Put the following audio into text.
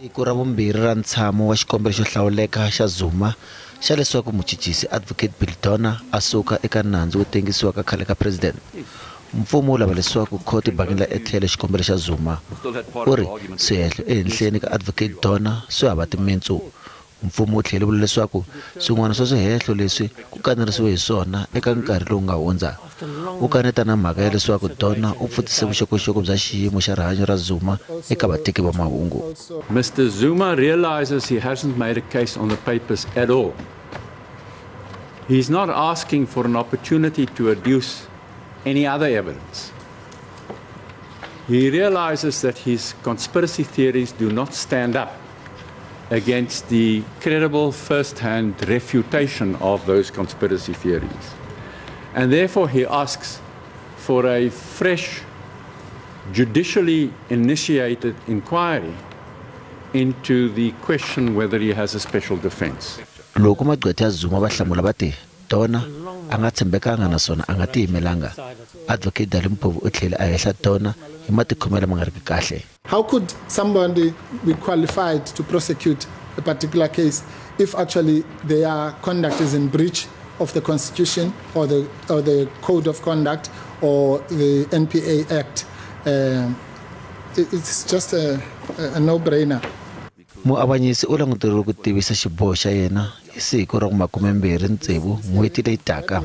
Siku ra vumbirhi ra ntshamo wa xikombelo xo hlawuleka xa Zuma xa leswaku muchuchisi advocate Biltona a suka eka nandzu wo tengisiwa ka Khale ka president. Mfumo wu lava leswaku khoti bangela etlhelo xikombelo xa Zuma u ri swihehlo ehenhleni ka advocate Dona swi hava timitsu. Mfumo wu tlhele vula leswaku swin'wana swa swihehlo leswi ku kanerisiwe hi swona eka nkarhi lowu nga hundza. U kaneta na mhaka ya leswaku Dona u pfutise vuxokoxoko bya xiyimo xa rihanyu ra Zuma eka vateki va mahungu. Mr. Zuma realizes he hasn't made a case on the papers at all. He's not asking for an opportunity to adduce any other evidence. He realizes that his conspiracy theories do not stand up against the credible first-hand refutation of those conspiracy theories. And therefore he asks for a fresh, judicially initiated inquiry into the question whether he has a special defense. Loko magqwetha ya Zuma va hlamula va ti Dona a nga tshembekanga naswona a nga tiyimelanga. Advocate Dalimpovu u tlhele a hehla Dona hi matikhomele ma nga riki kahle. How could somebody be qualified to prosecute a particular case if actually their conduct is in breach of the Constitution or the Code of Conduct or the NPA Act? It's just a no-brainer. Muavanyisi u languteriwe ku tivisa xiboho xa yena hi siku ra 26 n'hweti leyi taka.